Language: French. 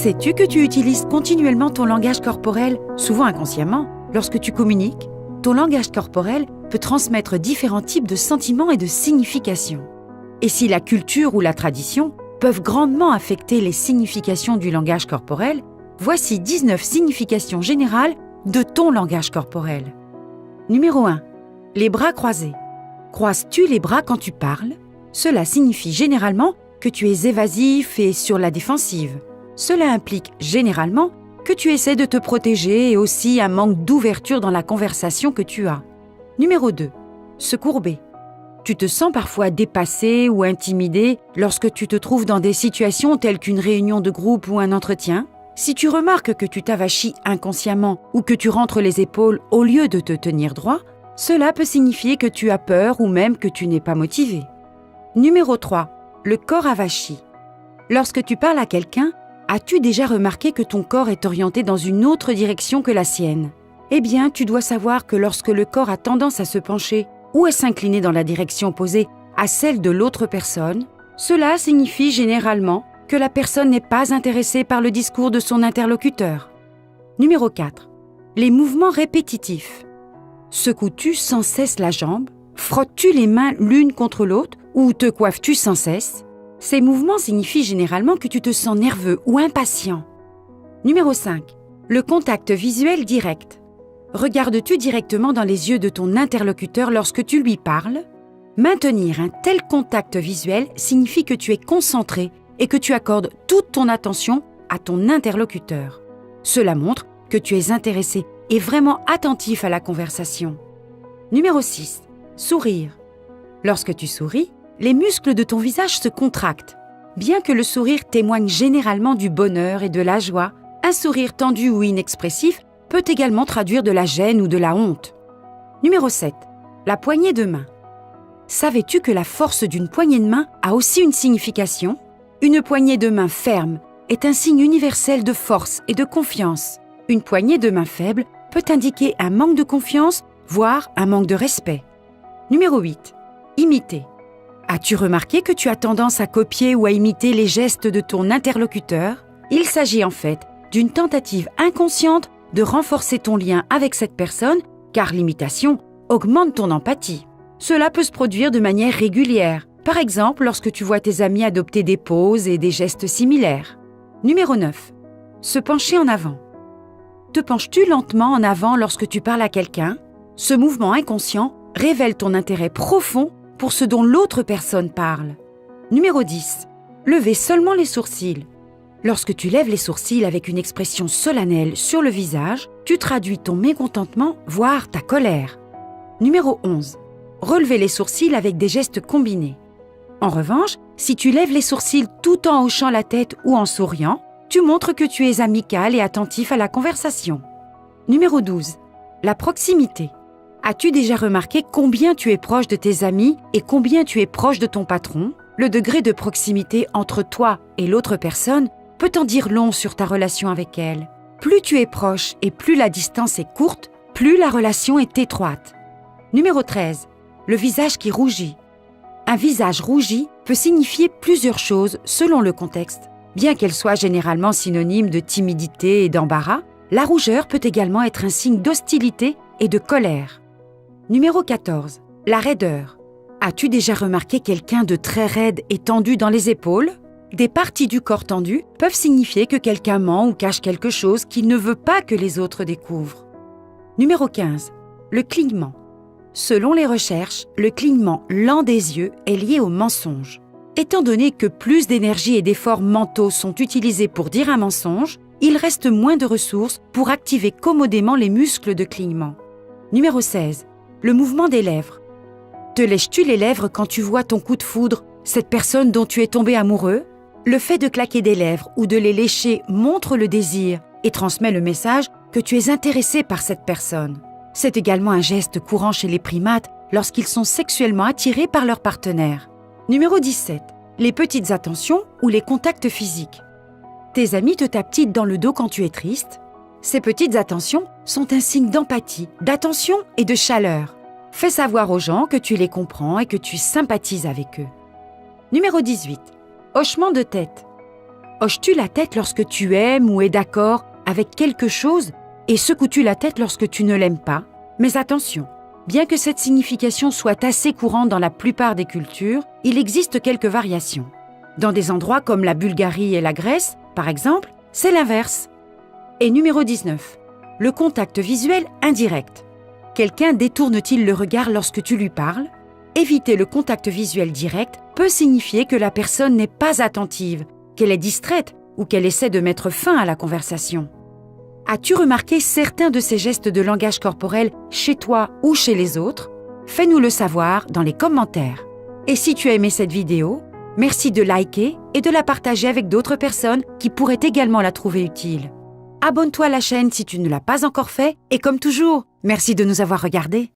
Sais-tu que tu utilises continuellement ton langage corporel, souvent inconsciemment, lorsque tu communiques? Ton langage corporel peut transmettre différents types de sentiments et de significations. Et si la culture ou la tradition peuvent grandement affecter les significations du langage corporel, voici 19 significations générales de ton langage corporel. Numéro 1. Les bras croisés. Croises-tu les bras quand tu parles? Cela signifie généralement que tu es évasif et sur la défensive. Cela implique généralement que tu essaies de te protéger et aussi un manque d'ouverture dans la conversation que tu as. Numéro 2. Se courber. Tu te sens parfois dépassé ou intimidé lorsque tu te trouves dans des situations telles qu'une réunion de groupe ou un entretien. Si tu remarques que tu t'avachis inconsciemment ou que tu rentres les épaules au lieu de te tenir droit, cela peut signifier que tu as peur ou même que tu n'es pas motivé. Numéro 3. Le corps avachi. Lorsque tu parles à quelqu'un, as-tu déjà remarqué que ton corps est orienté dans une autre direction que la sienne? Eh bien, tu dois savoir que lorsque le corps a tendance à se pencher ou à s'incliner dans la direction opposée à celle de l'autre personne, cela signifie généralement que la personne n'est pas intéressée par le discours de son interlocuteur. Numéro 4. Les mouvements répétitifs. Secoues-tu sans cesse la jambe? Frottes-tu les mains l'une contre l'autre ou te coiffes-tu sans cesse? Ces mouvements signifient généralement que tu te sens nerveux ou impatient. Numéro 5. Le contact visuel direct. Regardes-tu directement dans les yeux de ton interlocuteur lorsque tu lui parles? Maintenir un tel contact visuel signifie que tu es concentré et que tu accordes toute ton attention à ton interlocuteur. Cela montre que tu es intéressé et vraiment attentif à la conversation. Numéro 6. Sourire. Lorsque tu souris, les muscles de ton visage se contractent. Bien que le sourire témoigne généralement du bonheur et de la joie, un sourire tendu ou inexpressif peut également traduire de la gêne ou de la honte. Numéro 7. La poignée de main. Savais-tu que la force d'une poignée de main a aussi une signification? Une poignée de main ferme est un signe universel de force et de confiance. Une poignée de main faible peut indiquer un manque de confiance, voire un manque de respect. Numéro 8. Imiter. As-tu remarqué que tu as tendance à copier ou à imiter les gestes de ton interlocuteur? Il s'agit en fait d'une tentative inconsciente de renforcer ton lien avec cette personne, car l'imitation augmente ton empathie. Cela peut se produire de manière régulière, par exemple lorsque tu vois tes amis adopter des poses et des gestes similaires. Numéro 9. Se pencher en avant. Te penches-tu lentement en avant lorsque tu parles à quelqu'un? Ce mouvement inconscient révèle ton intérêt profond pour ce dont l'autre personne parle. Numéro 10. Lever seulement les sourcils. Lorsque tu lèves les sourcils avec une expression solennelle sur le visage, tu traduis ton mécontentement, voire ta colère. Numéro 11. Relever les sourcils avec des gestes combinés. En revanche, si tu lèves les sourcils tout en hochant la tête ou en souriant, tu montres que tu es amical et attentif à la conversation. Numéro 12. La proximité. As-tu déjà remarqué combien tu es proche de tes amis et combien tu es proche de ton patron? Le degré de proximité entre toi et l'autre personne peut en dire long sur ta relation avec elle. Plus tu es proche et plus la distance est courte, plus la relation est étroite. Numéro 13. Le visage qui rougit. Un visage rougi peut signifier plusieurs choses selon le contexte. Bien qu'elle soit généralement synonyme de timidité et d'embarras, la rougeur peut également être un signe d'hostilité et de colère. Numéro 14. La raideur. As-tu déjà remarqué quelqu'un de très raide et tendu dans les épaules? Des parties du corps tendues peuvent signifier que quelqu'un ment ou cache quelque chose qu'il ne veut pas que les autres découvrent. Numéro 15. Le clignement. Selon les recherches, le clignement lent des yeux est lié au mensonge. Étant donné que plus d'énergie et d'efforts mentaux sont utilisés pour dire un mensonge, il reste moins de ressources pour activer commodément les muscles de clignement. Numéro 16. Le mouvement des lèvres. Te lèches-tu les lèvres quand tu vois ton coup de foudre, cette personne dont tu es tombé amoureux? Le fait de claquer des lèvres ou de les lécher montre le désir et transmet le message que tu es intéressé par cette personne. C'est également un geste courant chez les primates lorsqu'ils sont sexuellement attirés par leur partenaire. Numéro 17. Les petites attentions ou les contacts physiques. Tes amis te tapent dans le dos quand tu es triste? Ces petites attentions sont un signe d'empathie, d'attention et de chaleur. Fais savoir aux gens que tu les comprends et que tu sympathises avec eux. Numéro 18. Hochement de tête. Hoches-tu la tête lorsque tu aimes ou es d'accord avec quelque chose et secoues-tu la tête lorsque tu ne l'aimes pas? Mais attention, bien que cette signification soit assez courante dans la plupart des cultures, il existe quelques variations. Dans des endroits comme la Bulgarie et la Grèce, par exemple, c'est l'inverse. Et numéro 19, le contact visuel indirect. Quelqu'un détourne-t-il le regard lorsque tu lui parles? Éviter le contact visuel direct peut signifier que la personne n'est pas attentive, qu'elle est distraite ou qu'elle essaie de mettre fin à la conversation. As-tu remarqué certains de ces gestes de langage corporel chez toi ou chez les autres? Fais-nous le savoir dans les commentaires. Et si tu as aimé cette vidéo, merci de liker et de la partager avec d'autres personnes qui pourraient également la trouver utile. Abonne-toi à la chaîne si tu ne l'as pas encore fait et comme toujours, merci de nous avoir regardés.